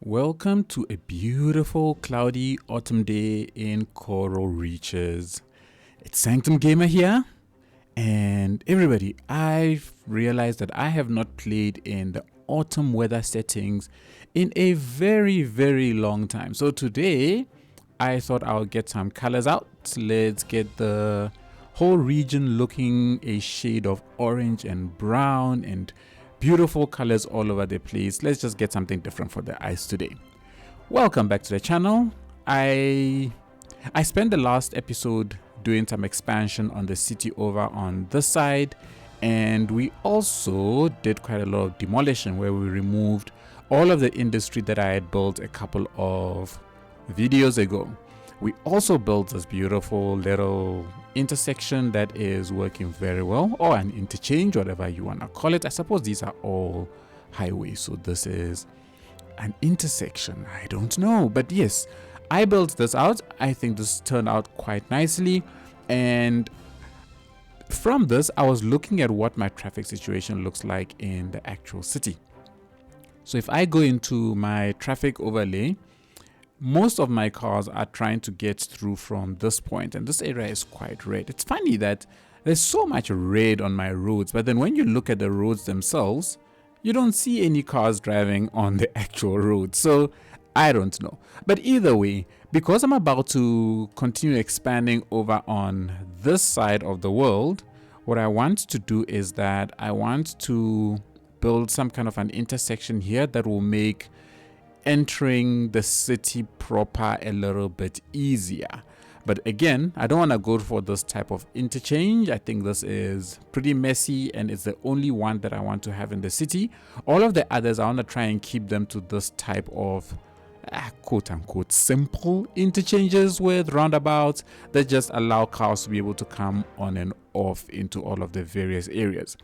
Welcome to a beautiful cloudy autumn day in Coral Reeches. It's Sanctum Gamer here, and everybody, I've realized that I have not played in the autumn weather settings in a very long time. So today, I thought I'll get some colors out. Let's get the whole region looking a shade of orange and brown and beautiful colors all over the place. Let's just get something different for the eyes today. Welcome back to the channel. I spent the last episode doing some expansion on the city over on this side, and we also did quite a lot of demolition where we removed all of the industry that I had built a couple of videos ago. We also built this beautiful little intersection that is working very well, or an interchange, whatever you want to call it. I suppose these are all highways, so this is an intersection. I don't know, but yes, I built this out. I think this turned out quite nicely, and from this I was looking at what my traffic situation looks like in the actual city. So if I go into my traffic overlay, most of my cars are trying to get through from this point, and this area is quite red. It's funny that there's so much red on my roads, but then when you look at the roads themselves, you don't see any cars driving on the actual road. So I don't know. But either way, because I'm about to continue expanding over on this side of the world, what I want to do is that I want to build some kind of an intersection here that will make entering the city proper a little bit easier. But again, I don't want to go for this type of interchange. I think this is pretty messy, and it's the only one that I want to have in the city. All of the others, I want to try and keep them to this type of quote unquote simple interchanges with roundabouts that just allow cars to be able to come on and off into all of the various areas.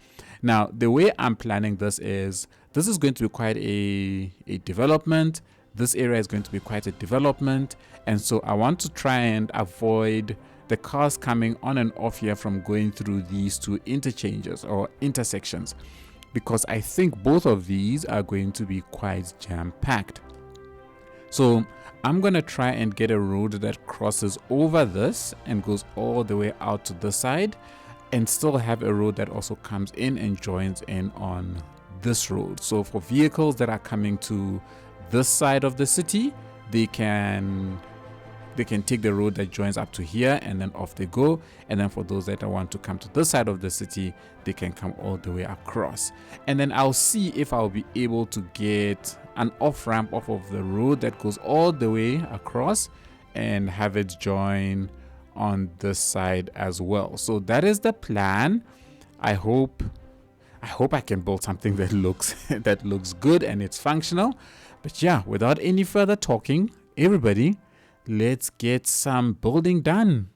Now, the way I'm planning this is going to be quite a development. This area is going to be quite a development, and so I want to try and avoid the cars coming on and off here from going through these two interchanges or intersections, because I think both of these are going to be quite jam-packed. So I'm going to try and get a road that crosses over this and goes all the way out to this side, and still have a road that also comes in and joins in on this road. So for vehicles that are coming to this side of the city, they can take the road that joins up to here and then off they go. And then for those that want to come to this side of the city, they can come all the way across. And then I'll see if I'll be able to get an off ramp off of the road that goes all the way across and have it join on this side as well. So that is the plan. I hope I can build something that looks good and it's functional. But yeah, without any further talking, everybody, let's get some building done.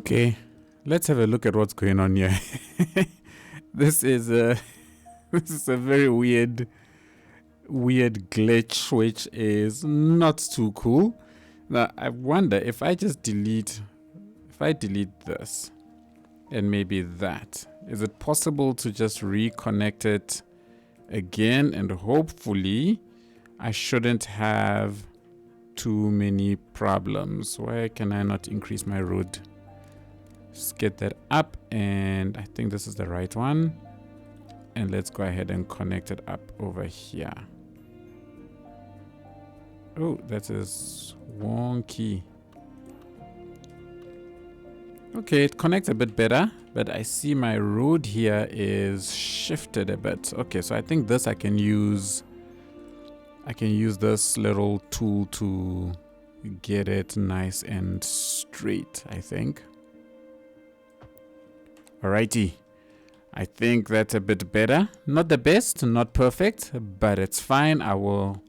Okay, let's have a look at what's going on here. This is a this is a very weird glitch, which is not too cool. Now I wonder if I delete this and maybe that, is it possible to just reconnect it again? And hopefully I shouldn't have too many problems. Why can I not increase my road? Just get that up, and I think this is the right one. And let's go ahead and connect it up over here. Oh, that is wonky. Okay, it connects a bit better, but I see my road here is shifted a bit. Okay, so I think this I can use this little tool to get it nice and straight, I think. Alrighty. I think that's a bit better. Not the best, not perfect, but it's fine. I'll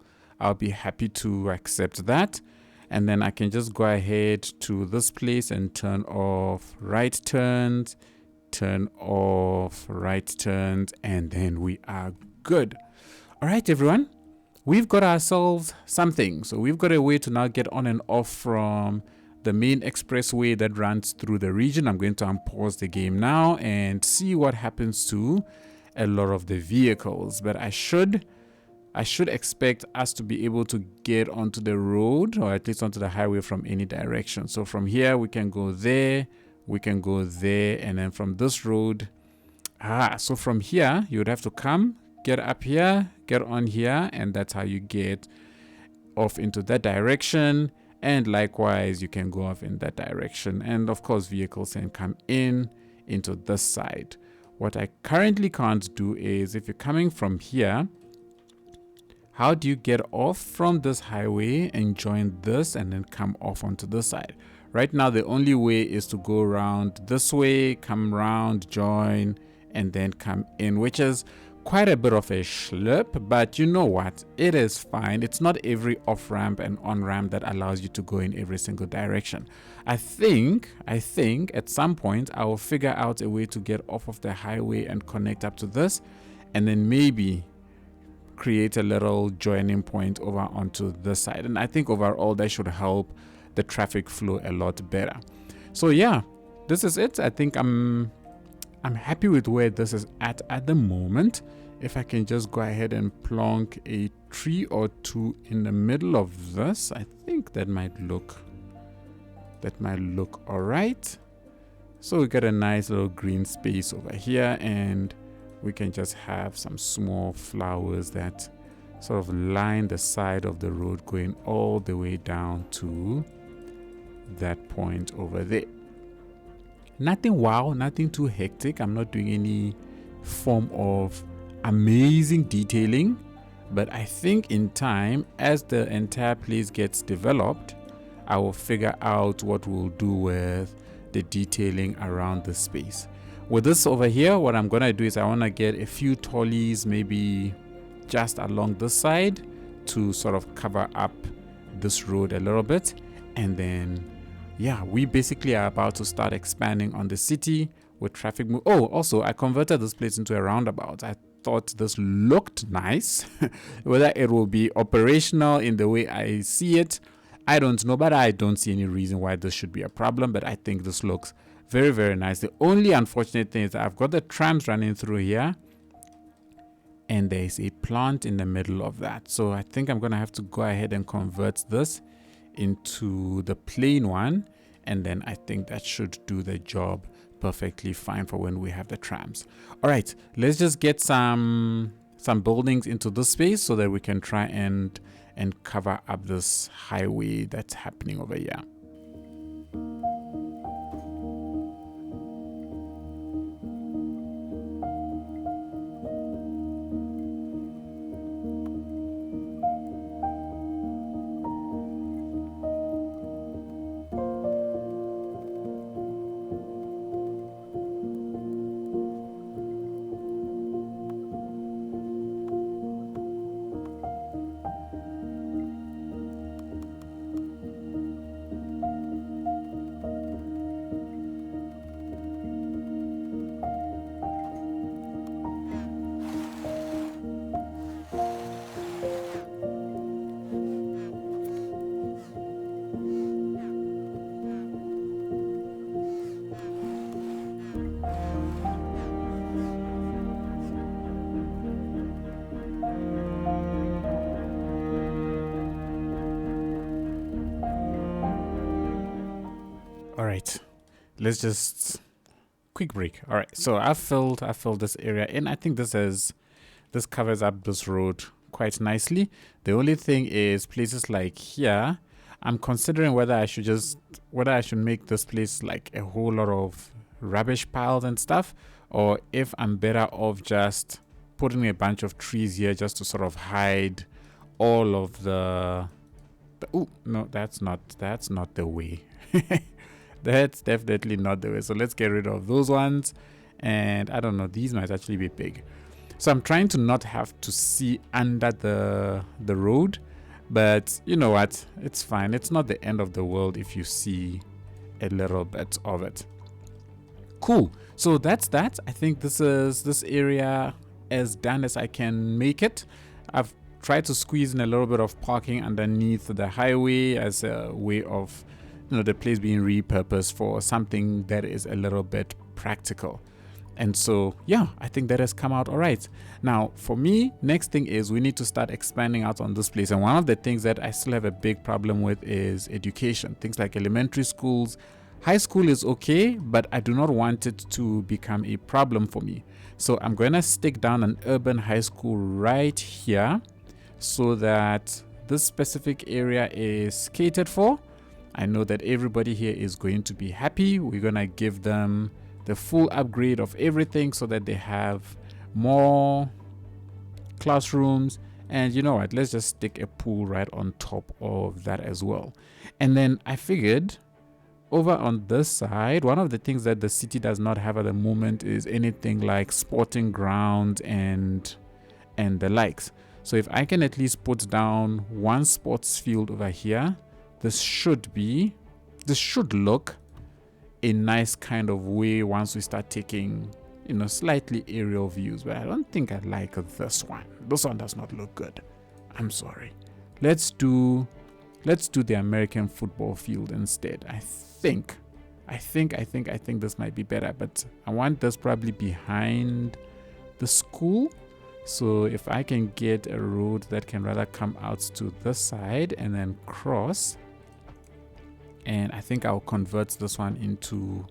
be happy to accept that. And then I can just go ahead to this place and turn off right turns, turn off right turns, and then we are good. All right, everyone. We've got ourselves something. So we've got a way to now get on and off from the main expressway that runs through the region. I'm going to unpause the game now and see what happens to a lot of the vehicles. But I should expect us to be able to get onto the road, or at least onto the highway, from any direction. So from here we can go there, we can go there, and then from this road, so from here you would have to come, get up here, get on here, and that's how you get off into that direction. And likewise you can go off in that direction, and of course vehicles can come into this side. What I currently can't do is, if you're coming from here, how do you get off from this highway and join this and then come off onto this side? Right now the only way is to go around this way, come around, join, and then come in, which is quite a bit of a schlep, but you know what, it is fine. It's not every off-ramp and on-ramp that allows you to go in every single direction. I think at some point I will figure out a way to get off of the highway and connect up to this, and then maybe create a little joining point over onto this side. And I think overall that should help the traffic flow a lot better. So yeah, this is it. I think I'm happy with where this is at the moment. If I can just go ahead and plonk a tree or two in the middle of this, I think that might look all right. So we got a nice little green space over here, and we can just have some small flowers that sort of line the side of the road going all the way down to that point over there. Nothing wow, nothing too hectic. I'm not doing any form of amazing detailing, but I think in time, as the entire place gets developed, I will figure out what we'll do with the detailing around the space. With this over here, what I'm gonna do is I want to get a few trolleys maybe just along this side to sort of cover up this road a little bit, and then yeah, we basically are about to start expanding on the city with traffic. Oh, also I converted this place into a roundabout. I thought this looked nice. Whether it will be operational in the way I see it, I don't know, but I don't see any reason why this should be a problem. But I think this looks very, very nice. The only unfortunate thing is that I've got the trams running through here, and there's a plant in the middle of that. So I think I'm gonna have to go ahead and convert this into the plain one, and then I think that should do the job perfectly fine for when we have the trams. All right, let's just get some buildings into this space so that we can try and cover up this highway that's happening over here. All right, let's just quick break. All right, so I filled this area in. I think this covers up this road quite nicely. The only thing is places like here, I'm considering whether I should make this place like a whole lot of rubbish piles and stuff, or if I'm better off just putting a bunch of trees here just to sort of hide all of the oh no, that's not the way. That's definitely not the way. So let's get rid of those ones. And I don't know, these might actually be big. So I'm trying to not have to see under the road, but you know what? It's fine. It's not the end of the world if you see a little bit of it. Cool. So that's that. I think this area as done as I can make it. I've tried to squeeze in a little bit of parking underneath the highway as a way of, you know, the place being repurposed for something that is a little bit practical. And so, yeah, I think that has come out all right. Now, for me, next thing is we need to start expanding out on this place. And one of the things that I still have a big problem with is education. Things like elementary schools. High school is okay, but I do not want it to become a problem for me. So I'm going to stick down an urban high school right here so that this specific area is catered for. I know that everybody here is going to be happy. We're going to give them the full upgrade of everything so that they have more classrooms. And you know what? Let's just stick a pool right on top of that as well. And then I figured over on this side, one of the things that the city does not have at the moment is anything like sporting grounds and the likes. So if I can at least put down one sports field over here, this should look a nice kind of way once we start taking, you know, slightly aerial views. But I don't think I like this one. This one does not look good. I'm sorry. Let's do the American football field instead. I think this might be better, but I want this probably behind the school. So if I can get a road that can rather come out to this side and then cross, and I think I'll convert this one into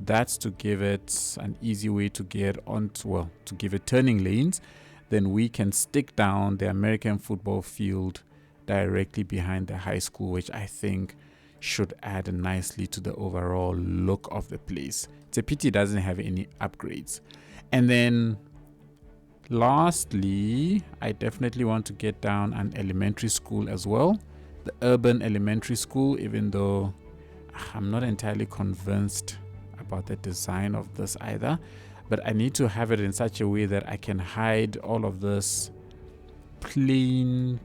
that to give it an easy way to get onto, well, to give it turning lanes. Then we can stick down the American football field directly behind the high school, which I think should add nicely to the overall look of the place. It's a pity it doesn't have any upgrades. And then lastly, I definitely want to get down an elementary school as well. The urban elementary school, even though I'm not entirely convinced about the design of this either, but I need to have it in such a way that I can hide all of this plainness.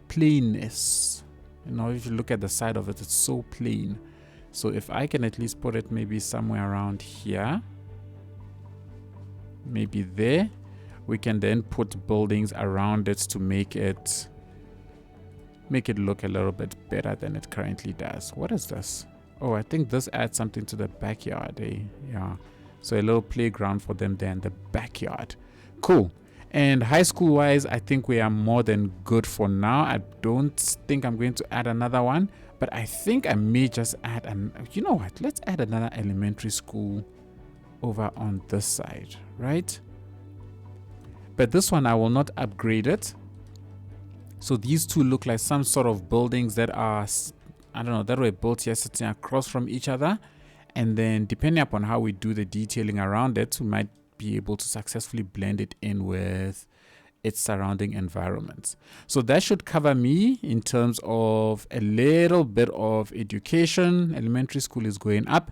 You know, if you look at the side of it, it's so plain. So if I can at least put it maybe somewhere around here, maybe there, we can then put buildings around it to make it look a little bit better than it currently does. What is this? Oh, I think this adds something to the backyard. Yeah, so a little playground for them there in the backyard. Cool. And high school wise, I think we are more than good for now. I don't think I'm going to add another one, but I think I may just add you know what, let's add another elementary school over on this side, right? But this one I will not upgrade it. So these two look like some sort of buildings that are, I don't know, that were built here sitting across from each other. And then depending upon how we do the detailing around it, we might be able to successfully blend it in with its surrounding environments. So that should cover me in terms of a little bit of education. Elementary school is going up,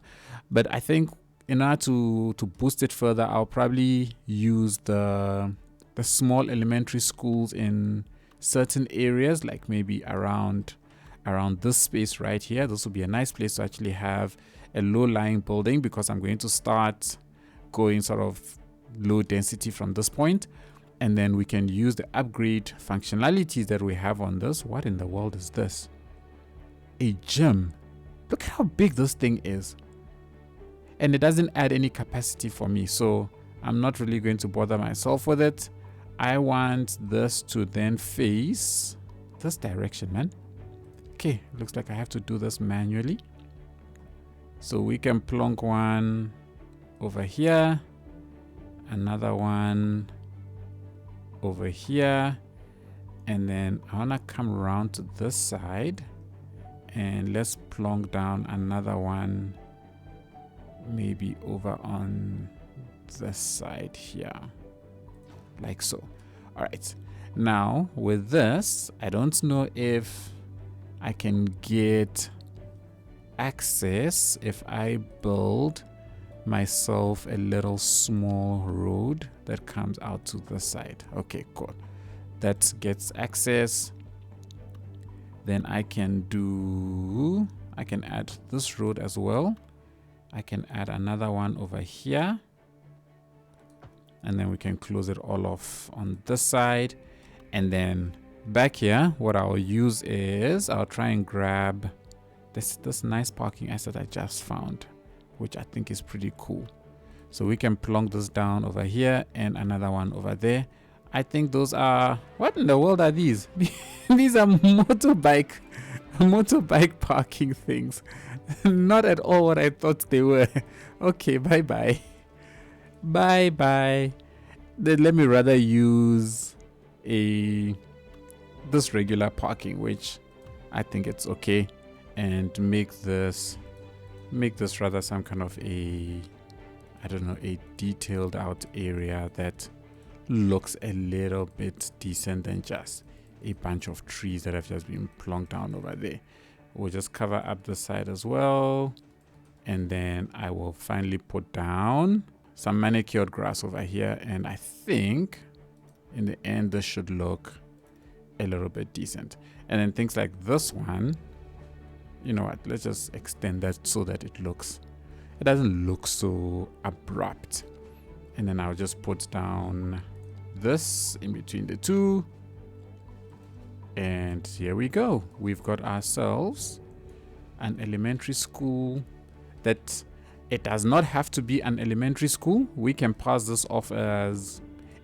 but I think in order to boost it further, I'll probably use the small elementary schools in certain areas, like maybe around this space right here. This will be a nice place to actually have a low-lying building, because I'm going to start going sort of low density from this point, and then we can use the upgrade functionalities that we have on this. What in the world is this? A gym. Look at how big this thing is, and it doesn't add any capacity for me, so I'm not really going to bother myself with it. I want this to then face this direction, man. Okay, looks like I have to do this manually. So we can plonk one over here, another one over here, and then I want to come around to this side and let's plonk down another one maybe over on this side here, like so. All right, now with this, I don't know if I can get access if I build myself a little small road that comes out to the side. Okay, cool. That gets access. Then I can add this road as well. I can add another one over here. And then we can close it all off on this side. And then back here, what I'll use is I'll try and grab this nice parking asset I just found, which I think is pretty cool. So we can plonk this down over here and another one over there. I think those are, what in the world are these? These are motorbike parking things. Not at all what I thought they were. Okay, bye-bye. Bye-bye. Then let me rather use this regular parking, which I think it's okay, and make this rather some kind of a, I don't know, a detailed out area that looks a little bit decent than just a bunch of trees that have just been plonked down over there. We'll just cover up the side as well, and then I will finally put down some manicured grass over here, and I think in the end this should look a little bit decent. And then things like this one, you know what, let's just extend that so that it doesn't look so abrupt. And then I'll just put down this in between the two, and here we go. We've got ourselves an elementary school that it does not have to be an elementary school. We can pass this off as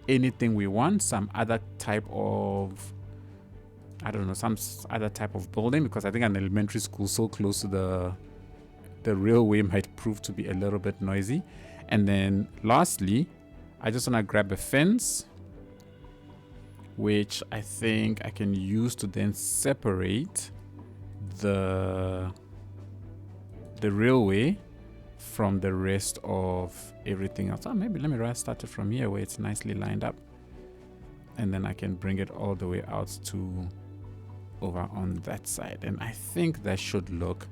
anything we want, some other type of, I don't know, some other type of building, because I think an elementary school so close to the railway might prove to be a little bit noisy. And then lastly, I just want to grab a fence, which I think I can use to then separate the railway from the rest of everything else. Oh, maybe let me start it from here where it's nicely lined up, and then I can bring it all the way out to over on that side, and I think that should look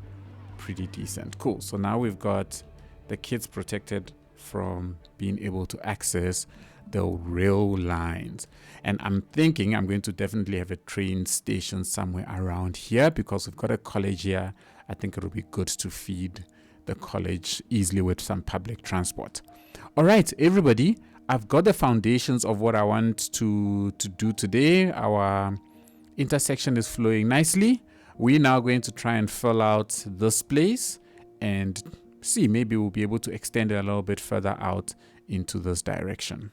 pretty decent. Cool. So now we've got the kids protected from being able to access the rail lines, and I'm thinking I'm going to definitely have a train station somewhere around here because we've got a college here. I think it'll be good to feed the college easily with some public transport. All right, everybody, I've got the foundations of what I want to do today. Our intersection is flowing nicely. We're now going to try and fill out this place and see, maybe we'll be able to extend it a little bit further out into this direction.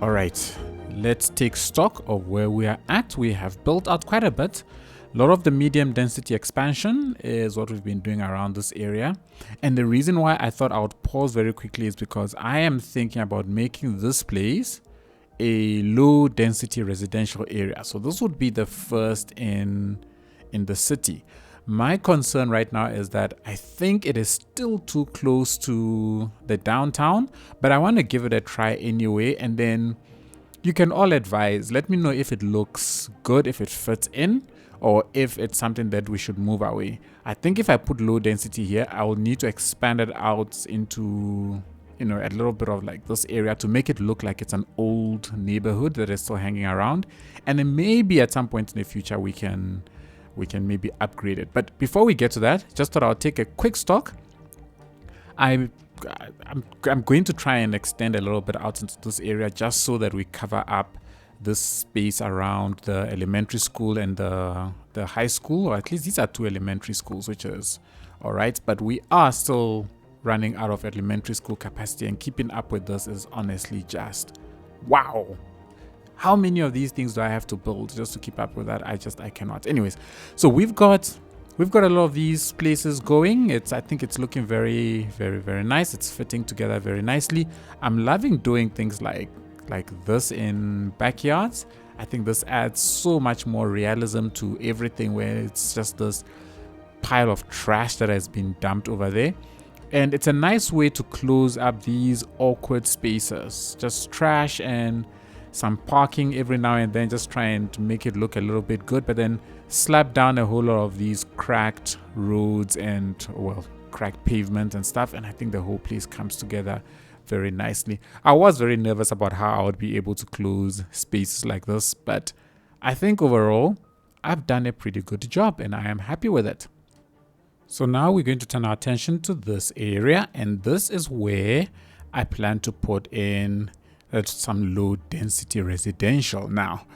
All right, let's take stock of where we are at. We have built out quite a bit. A lot of the medium density expansion is what we've been doing around this area. And the reason why I thought I would pause very quickly is because I am thinking about making this place a low density residential area. So this would be the first in the city. My concern right now is that I think it is still too close to the downtown, but I want to give it a try anyway. And then you can all advise, let me know if it looks good, if it fits in, or if it's something that we should move away. I think if I put low density here, I will need to expand it out into, a little bit of like this area to make it look like it's an old neighborhood that is still hanging around. And then maybe at some point in the future, we can maybe upgrade it. But before we get to that, just thought I'll take a quick stock. I'm going to try and extend a little bit out into this area just so that we cover up this space around the elementary school and the high school, or at least these are two elementary schools, which is all right. But we are still running out of elementary school capacity, and keeping up with this is honestly just wow. How many of these things do I have to build just to keep up with that? I cannot. Anyways, so we've got a lot of these places going. I think it's looking very, very, very nice. It's fitting together very nicely. I'm loving doing things like this in backyards. I think this adds so much more realism to everything, where it's just this pile of trash that has been dumped over there. And it's a nice way to close up these awkward spaces. Just trash and some parking every now and then, just trying to make it look a little bit good, but then slap down a whole lot of these cracked roads and, well, cracked pavement and stuff. And I think the whole place comes together very nicely. I was very nervous about how I would be able to close spaces like this, but I think overall I've done a pretty good job and I am happy with it. So now we're going to turn our attention to this area, and this is where I plan to put in some low density residential. Now,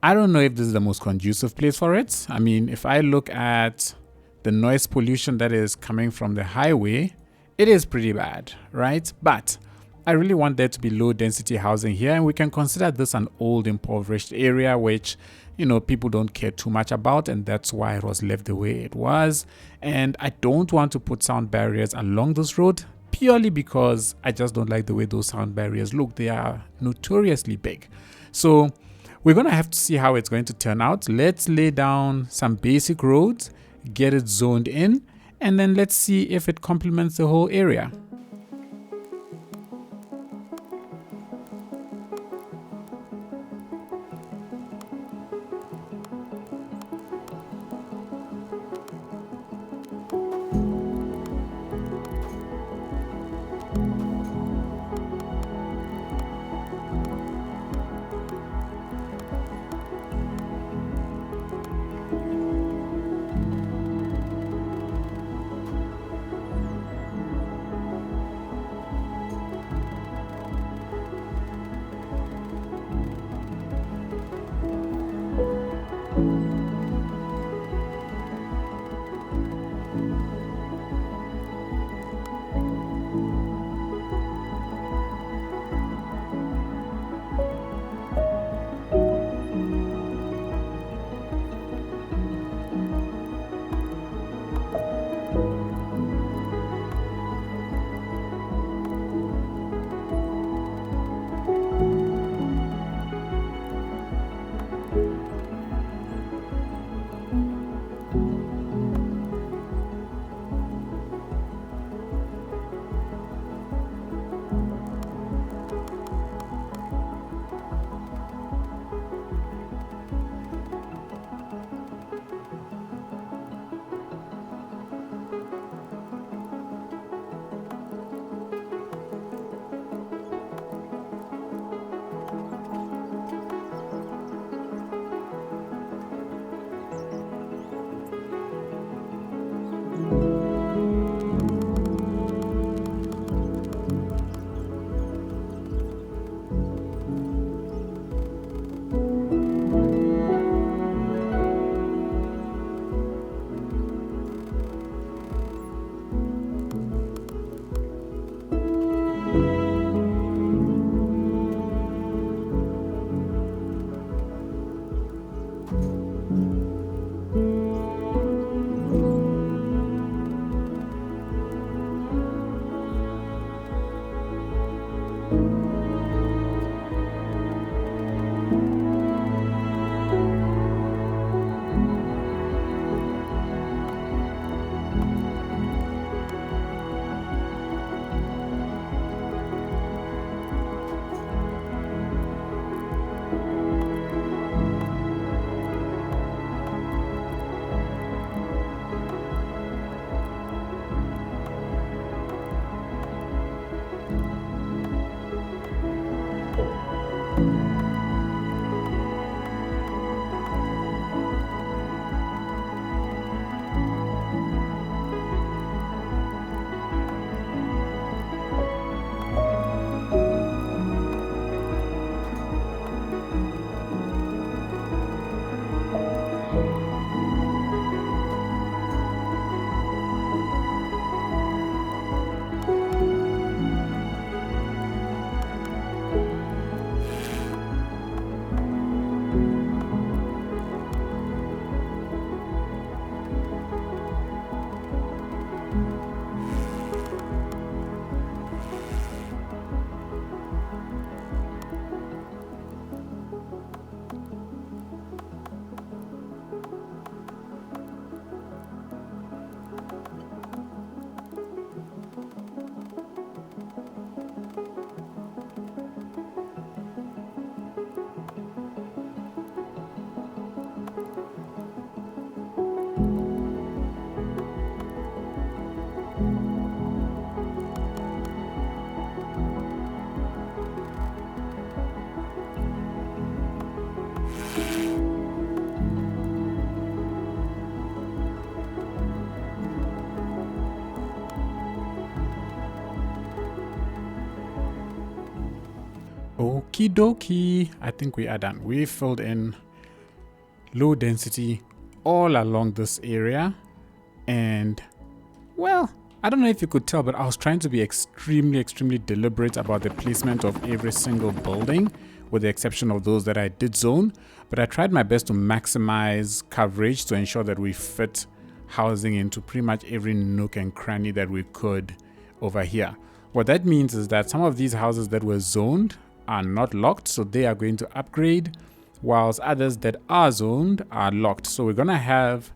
I don't know if this is the most conducive place for it. I mean, if I look at the noise pollution that is coming from the highway, it is pretty bad, right? But I really want there to be low density housing here, and we can consider this an old impoverished area, which, people don't care too much about, and that's why it was left the way it was. And I don't want to put sound barriers along this road, purely because I just don't like the way those sound barriers look. They are notoriously big. So we're going to have to see how it's going to turn out. Let's lay down some basic roads, get it zoned in, and then let's see if it complements the whole area. Okie dokie. I think we are done. We filled in low density all along this area. And, well, I don't know if you could tell, but I was trying to be extremely deliberate about the placement of every single building, with the exception of those that I did zone. But I tried my best to maximize coverage to ensure that we fit housing into pretty much every nook and cranny that we could over here. What that means is that some of these houses that were zoned are not locked, so they are going to upgrade, whilst others that are zoned are locked. So we're going to have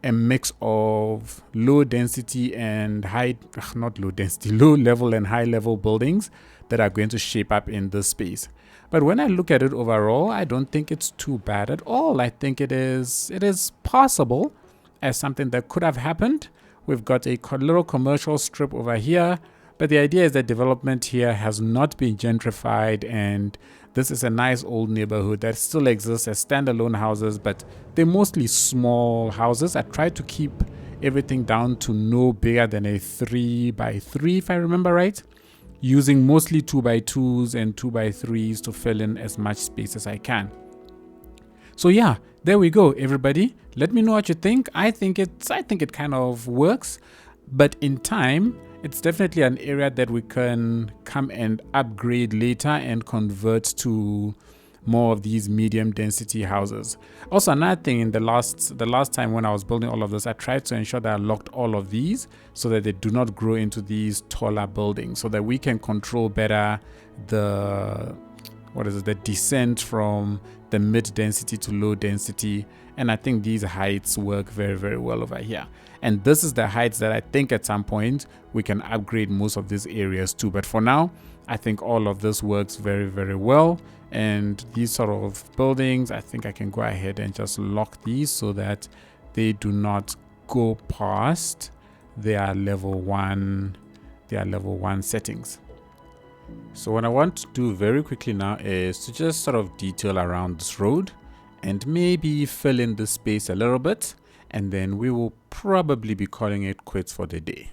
a mix of low density and low level and high level buildings that are going to shape up in this space. But when I look at it overall, I don't think it's too bad at all. I think it is possible as something that could have happened. We've got a little commercial strip over here, but the idea is that development here has not been gentrified, and this is a nice old neighborhood that still exists as standalone houses, but they're mostly small houses. I tried to keep everything down to no bigger than a 3x3, if I remember right, using mostly 2x2s and 2x3s to fill in as much space as I can. So yeah, there we go, everybody. Let me know what you think. I think it kind of works, but in time, it's definitely an area that we can come and upgrade later and convert to more of these medium density houses. Also, another thing, in the last time when I was building all of this, I tried to ensure that I locked all of these so that they do not grow into these taller buildings, so that we can control better the descent from the mid density to low density. And I think these heights work very well over here. And this is the heights that I think at some point we can upgrade most of these areas to. But for now, I think all of this works very well. And these sort of buildings, I think I can go ahead and just lock these so that they do not go past their level 1 settings. So what I want to do very quickly now is to just sort of detail around this road and maybe fill in the space a little bit, and then we will probably be calling it quits for the day.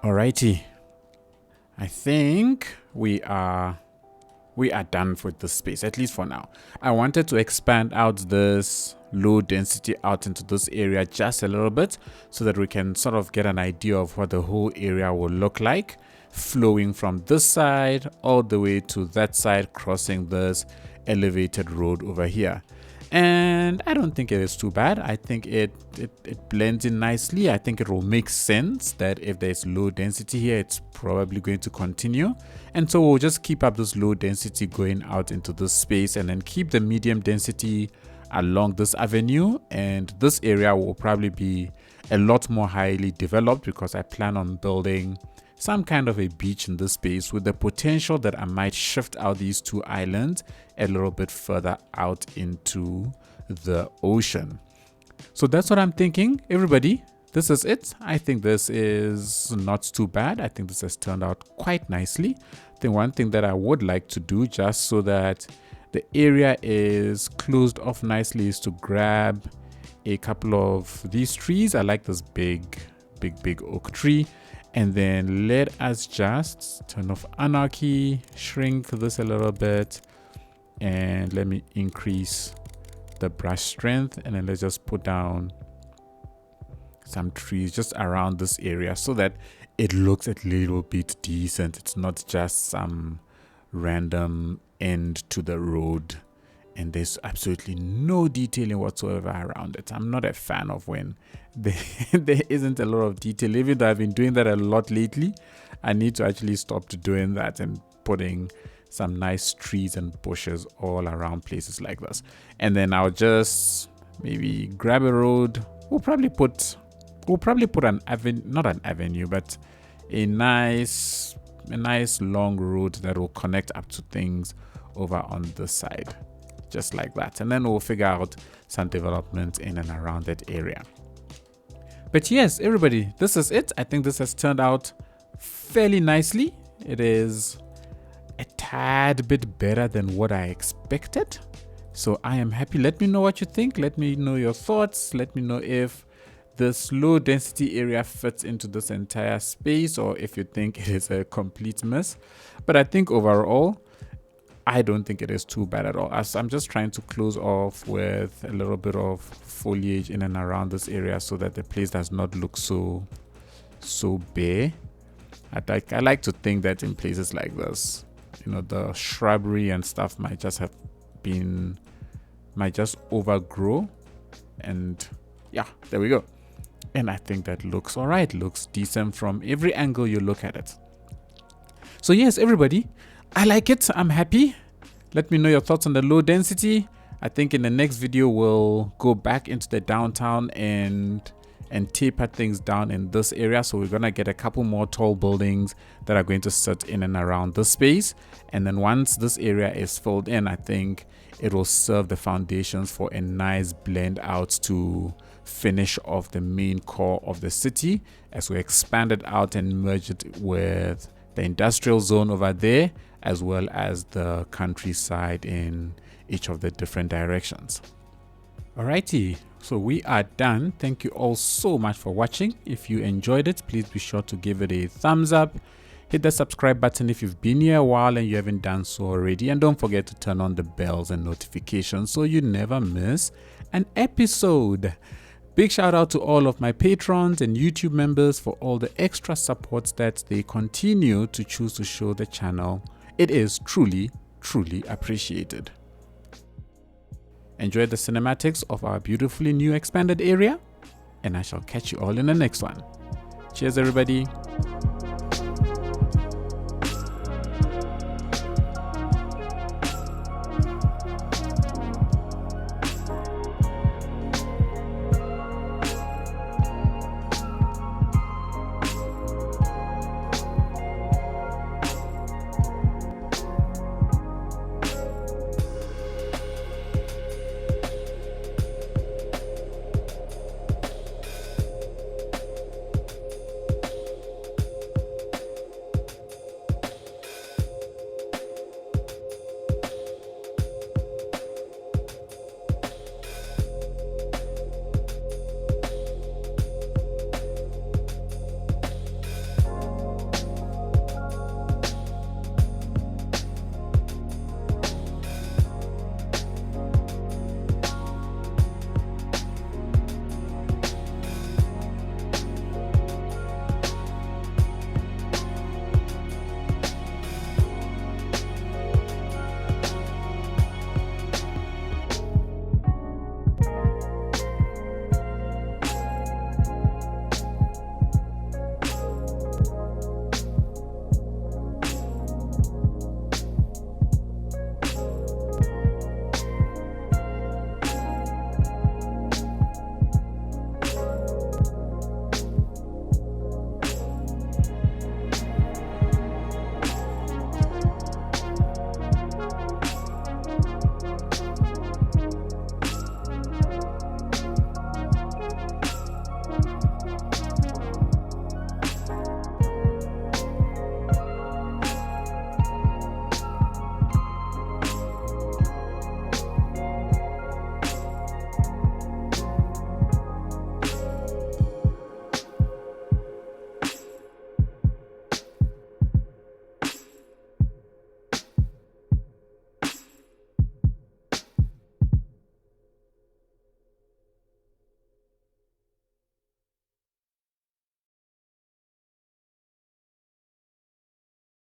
Alrighty. I think we are done with this space, at least for now. I wanted to expand out this low density out into this area just a little bit so that we can sort of get an idea of what the whole area will look like, flowing from this side all the way to that side, crossing this elevated road over here. And I don't think it is too bad. I think it blends in nicely. I think it will make sense that if there's low density here, it's probably going to continue. And so we'll just keep up this low density going out into this space and then keep the medium density along this avenue. And this area will probably be a lot more highly developed because I plan on building some kind of a beach in this space with the potential that I might shift out these two islands a little bit further out into the ocean. So that's what I'm thinking. Everybody, this is it. I think this is not too bad. I think this has turned out quite nicely. I think one thing that I would like to do, just so that the area is closed off nicely, is to grab a couple of these trees. I like this big oak tree. And then let us just turn off Anarchy, shrink this a little bit, and let me increase the brush strength. And then let's just put down some trees just around this area so that it looks a little bit decent. It's not just some random end to the road and there's absolutely no detailing whatsoever around it. I'm not a fan of when there isn't a lot of detail. Even though I've been doing that a lot lately, I need to actually stop doing that and putting some nice trees and bushes all around places like this. And then I'll just maybe grab a road. We'll probably put an avenue, not an avenue, but a nice long road that will connect up to things over on this side, just like that. And then we'll figure out some development in and around that area. But yes, everybody, this is it. I think this has turned out fairly nicely. It is a tad bit better than what I expected. So I am happy. Let me know what you think. Let me know your thoughts. Let me know if this low density area fits into this entire space or if you think it is a complete mess. But I think overall, I don't think it is too bad at all. As I'm just trying to close off with a little bit of foliage in and around this area so that the place does not look so bare. I like to think that in places like this, you know, the shrubbery and stuff might just overgrow, and yeah, there we go. And I think that looks all right, looks decent from every angle you look at it. So yes, everybody, I like it. I'm happy. Let me know your thoughts on the low density. I think in the next video, we'll go back into the downtown and taper things down in this area. So we're going to get a couple more tall buildings that are going to sit in and around this space. And then once this area is filled in, I think it will serve the foundations for a nice blend out to finish off the main core of the city as we expand it out and merge it with the industrial zone over there, as well as the countryside in each of the different directions. Alrighty, so we are done. Thank you all so much for watching. If you enjoyed it, please be sure to give it a thumbs up. Hit the subscribe button if you've been here a while and you haven't done so already. And don't forget to turn on the bells and notifications so you never miss an episode. Big shout out to all of my patrons and YouTube members for all the extra support that they continue to choose to show the channel. It is truly, truly appreciated. Enjoy the cinematics of our beautifully new expanded area, and I shall catch you all in the next one. Cheers, everybody.